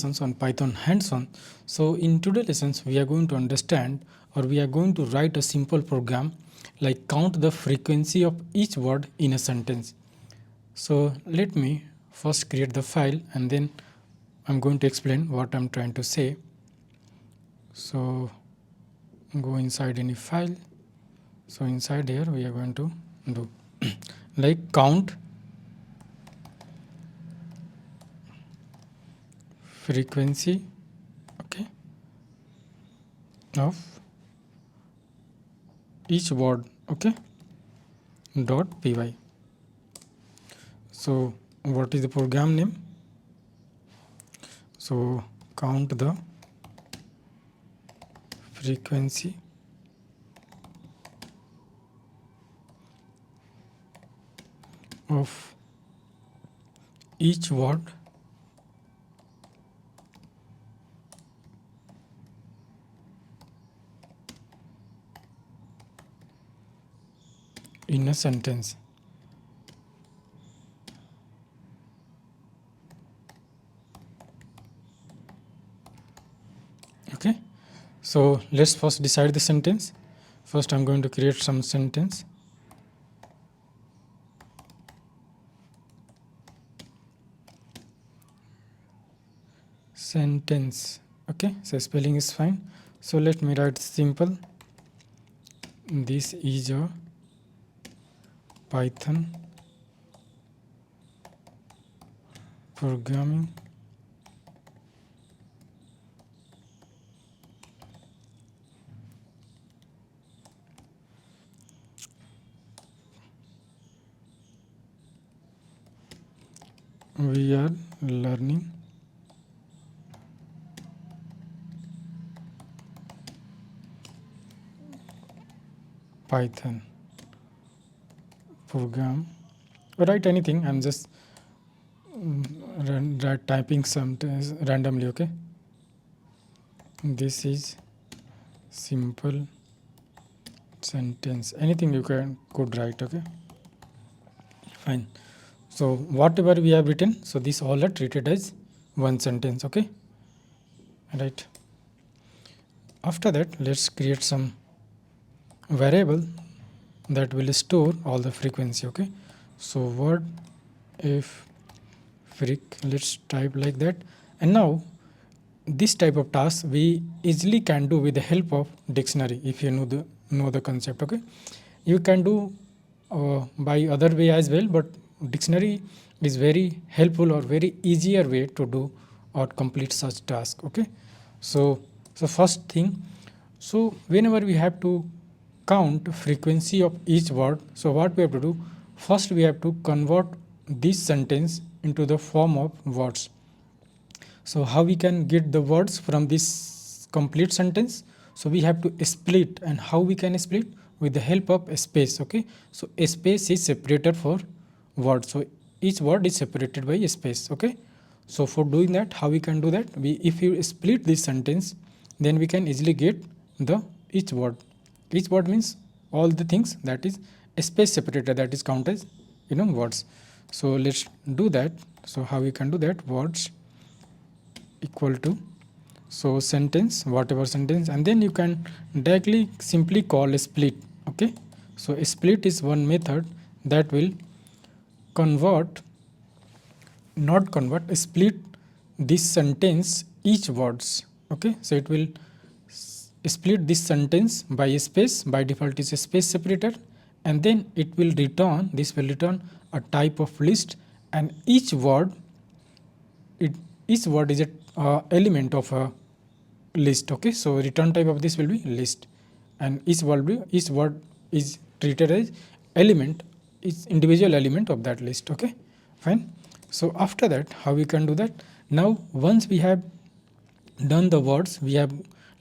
lessons on Python hands-on. So in today's lessons we are going to understand, or we are going to write a simple program like count the frequency of each word in a sentence. So let me first create the file and then I'm going to explain what I'm trying to say. So go inside any file. So inside here we are going to do like count frequency, okay, of each word, okay, .py. So what is the program name? So count the frequency of each word in a sentence. Okay, so let's first decide the sentence. First I'm going to create some sentence. Okay, so spelling is fine. So let me write simple. This is a Python programming we are learning Python program. Write anything, I'm just typing some randomly, okay. This is simple sentence, anything you could write, okay, fine. So whatever we have written, so this all are treated as one sentence, okay, right. After that let's create some variable that will store all the frequency, okay. So word if freq, let's type like that. And now this type of task we easily can do with the help of dictionary. If you know the concept, okay, you can do by other way as well, but dictionary is very helpful or very easier way to do or complete such task, okay. So first thing, so whenever we have to count frequency of each word, so what we have to do, first we have to convert this sentence into the form of words. So how we can get the words from this complete sentence? So we have to split, and how we can split? With the help of a space, okay. So a space is separated for words, so each word is separated by a space, okay. So for doing that, how we can do that? If you split this sentence, then we can easily get the each word. Each word means all the things that is a space separated, that is counted as words. So let's do that. So how we can do that? Words equal to, so sentence, whatever sentence, and then you can directly simply call a split, okay. So a split is one method that will split this sentence each words, okay. So it will split this sentence by a space, by default is a space separator, and then it will return, this will return a type of list, and each word is a element of a list, okay. So return type of this will be list, and each word is treated as element, is individual element of that list, okay, fine. So after that, how we can do that? Now once we have done the words, we have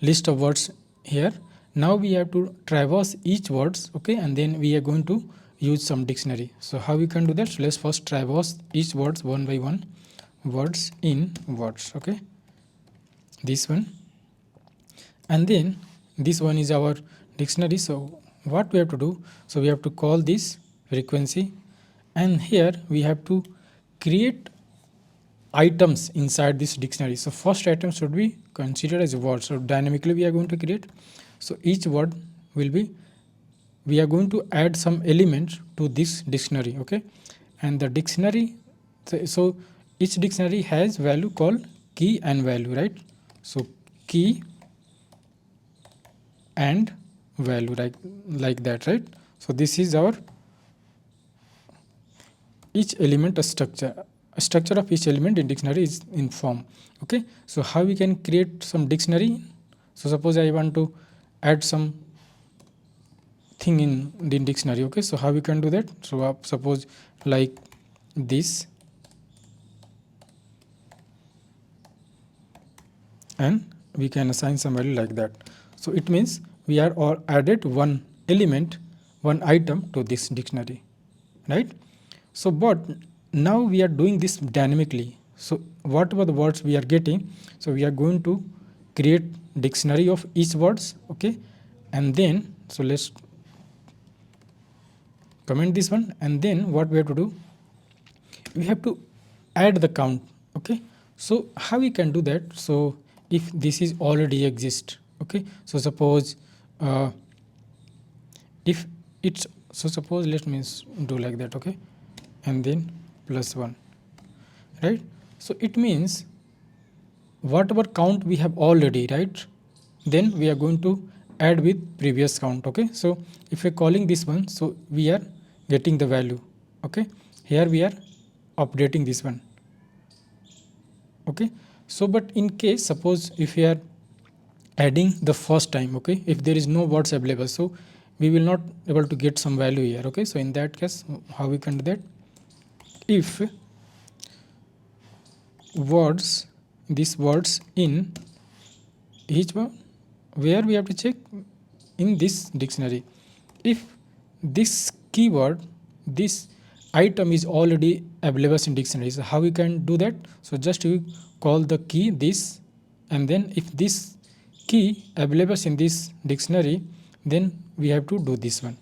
list of words here. Now we have to traverse each words, okay, and then we are going to use some dictionary. So how we can do that? So let's first traverse each words one by one, words in words, okay, this one, and then this one is our dictionary. So what we have to do? So we have to call this frequency, and here we have to create items inside this dictionary. So first item should be considered as a word. So dynamically we are going to create. So each word will be, we are going to add some elements to this dictionary, okay? And the dictionary, so each dictionary has value called key and value, right? So key and value, like that, right? So this is our each element a structure of each element in dictionary is in form, okay? So how we can create some dictionary? So suppose I want to add some thing in the dictionary, okay? So how we can do that? So suppose like this, and we can assign some value like that. So it means we are or added one element, one item to this dictionary, right? So but now we are doing this dynamically. So whatever the words we are getting, so we are going to create dictionary of each words, okay? And then so let's comment this one, and then what we have to do, we have to add the count, okay? So how we can do that? So if this is already exist, okay, so suppose if it's, so suppose let me do like that, okay, and then +1, right? So it means whatever count we have already, right, then we are going to add with previous count, okay? So if we're calling this one, so we are getting the value, okay? Here we are updating this one, okay? So but in case suppose if we are adding the first time, okay, if there is no words available, so we will not able to get some value here, okay? So in that case, how we can do that? If words, these words in each one, where we have to check in this dictionary, if this keyword, this item is already available in dictionary. So how we can do that? So just we call the key this, and then if this key available in this dictionary, then we have to do this one.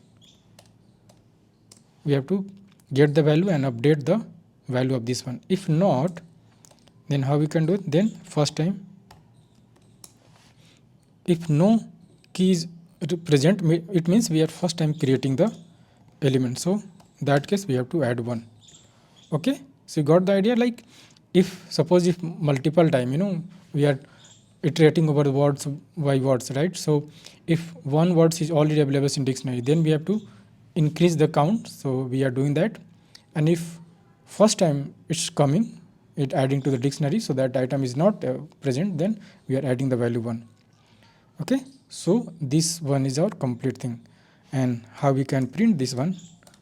We have to get the value and update the value of this one. If not, then how we can do it? Then first time, if no key is present, it means we are first time creating the element. So that case we have to add 1, okay? So you got the idea? Like if suppose if multiple time, we are iterating over the words by words, right? So if one words is already available in dictionary, then we have to increase the count. So we are doing that. And if first time it's coming, it adding to the dictionary, so that item is not present, then we are adding the value 1, okay? So this one is our complete thing. And how we can print this one?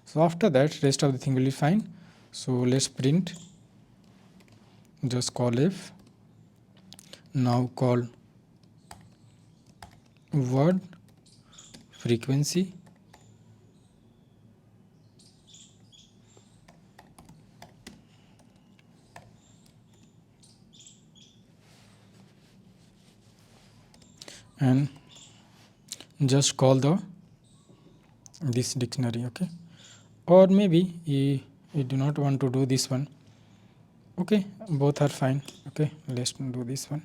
So after that, rest of the thing will be fine. So let's print, just call if, now call word frequency, and just call the this dictionary, okay? Or maybe you do not want to do this one, okay? Both are fine, okay? Let's do this one.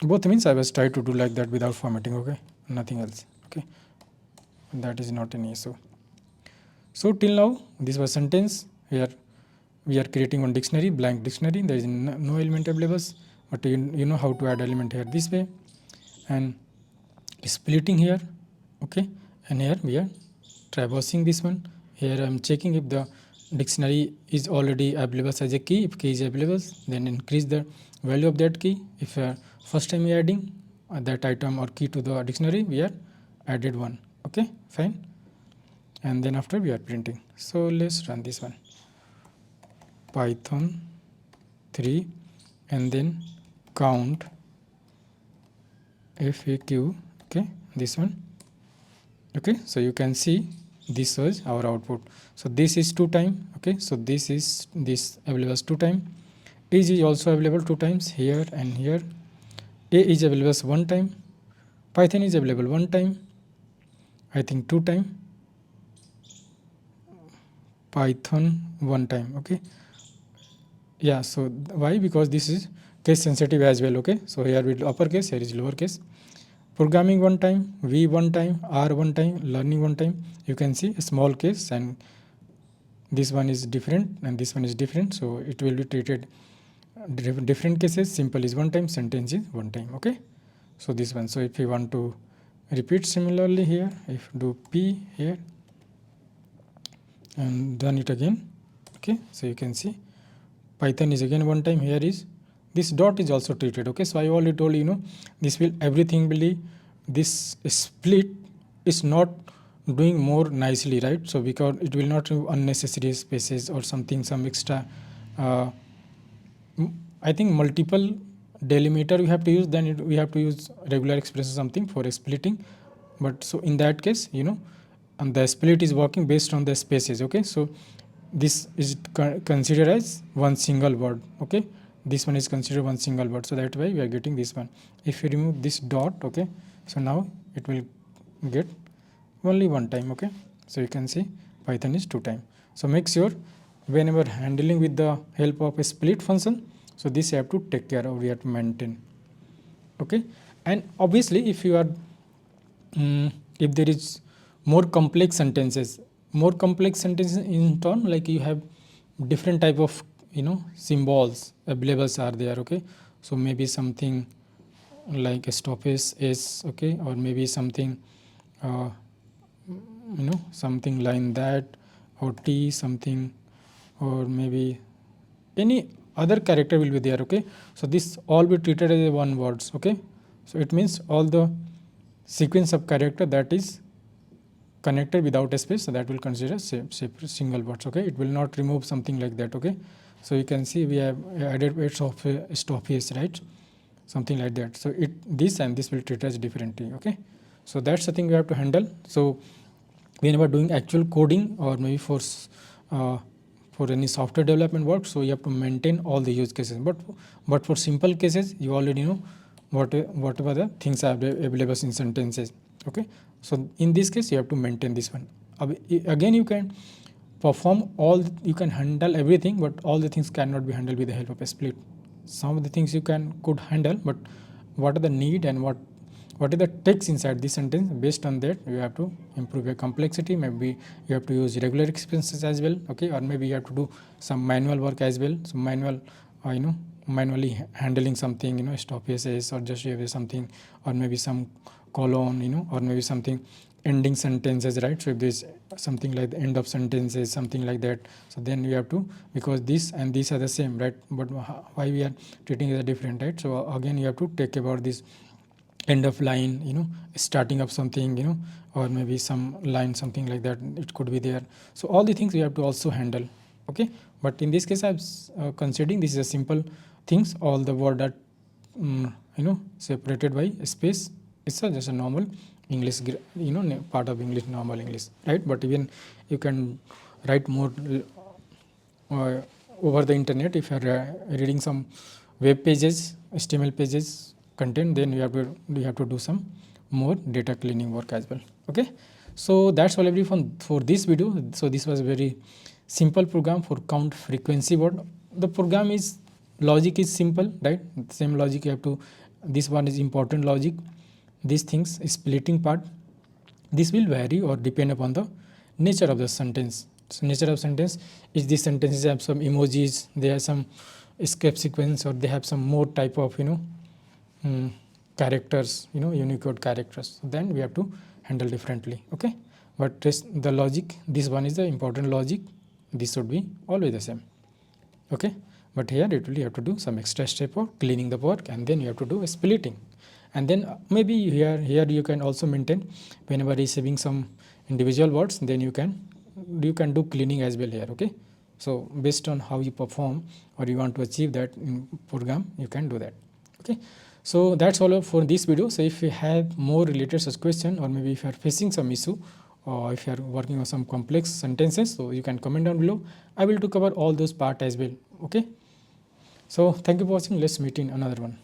Both means I was trying to do like that without formatting, okay? Nothing else, okay? That is not an issue. So till now this was sentence. Here we are creating one dictionary, blank dictionary. There is no element available, but you know how to add element here this way, and splitting here, okay? And here we are traversing this one. Here I am checking if the dictionary is already available as a key. If key is available, then increase the value of that key. If first time we are adding that item or key to the dictionary, we are added 1, okay? Fine. And then after we are printing. So let's run this one, Python 3, and then count FAQ, okay, this one, okay? So you can see this was our output. So this is 2 time, okay? So this available as 2 time. Age is also available 2 times here and here. A is available as 1 time. Python is available 1 time, I think 2 time. Python one time. Okay, yeah, so why? Because this is case sensitive as well. Okay, so here with uppercase, here is lowercase. Programming one time, V one time, R one time, learning one time. You can see a small case, and this one is different and this one is different, so it will be treated different cases. Simple is one time, sentence is one time. Okay, so this one. So if you want to repeat similarly here, if do P here and done it again. Okay, so you can see Python is again one time. Here is this dot is also treated. Okay, so I already told you, this will everything will be, this split is not doing more nicely, right? So because it will not remove unnecessary spaces or something, some extra I think multiple delimiter we have to use, then we have to use regular expression something for splitting. But so in that case, and the split is working based on the spaces. Okay, so this is considered as one single word. Okay, this one is considered one single word, so that's why we are getting this one. If you remove this dot, okay, so now it will get only one time. Okay, so you can see Python is two time. So make sure whenever handling with the help of a split function, so this you have to take care of, we have to maintain. Okay, and obviously if you are if there is more complex sentences in turn, like you have different type of symbols available are there. Okay, so maybe something like a stoppage is, okay, or maybe something something like that, or T something, or maybe any other character will be there. Okay, so this all be treated as one words. Okay, so it means all the sequence of character that is connected without a space, so that will consider single words. Okay, it will not remove something like that. Okay, so you can see we have added weights of stoppage, right, something like that. So this and this will treat as differently. Okay, so that's the thing we have to handle. So whenever doing actual coding or maybe for any software development work, so you have to maintain all the use cases. But for simple cases, you already know whatever the things are available in sentences. Okay, so in this case you have to maintain this one. Again, you can perform all, you can handle everything, but all the things cannot be handled with the help of a split. Some of the things you could handle, but what are the need and what is the text inside this sentence, based on that you have to improve your complexity. Maybe you have to use regular expressions as well. Okay, or maybe you have to do some manual work as well. So manual manually handling something, stop essays or just something, or maybe some colon, or maybe something ending sentences, right? So if there's something like the end of sentences, something like that, so then you have to, because this and these are the same, right? But why we are treating it as different, right? So again you have to take about this end of line, starting of something, or maybe some line, something like that, it could be there. So all the things we have to also handle. Okay, but in this case I'm considering this is a simple things. All the word that separated by space, it's just a normal English, part of English, normal English, right? But even you can write more over the internet. If you are reading some web pages, HTML pages content, then you have to do some more data cleaning work as well. Okay, so that's all everything for this video. So this was a very simple program for count frequency word. The program is logic is simple, right? Same logic you have to, this one is important logic, these things splitting part, this will vary or depend upon the nature of the sentence. So nature of sentence is, these sentences have some emojis, they have some escape sequence, or they have some more type of characters, Unicode characters, then we have to handle differently. Okay, but the logic, this one is the important logic, this should be always the same. Okay, but here it will, you have to do some extra step of cleaning the work, and then you have to do a splitting, and then maybe here you can also maintain whenever receiving some individual words, then you can do cleaning as well here. Okay, so based on how you perform or you want to achieve that in program, you can do that. Okay, so that's all for this video. So if you have more related such question, or maybe if you are facing some issue, or if you are working on some complex sentences, so you can comment down below. I will to cover all those part as well. Okay, so thank you for watching. Let's meet in another one.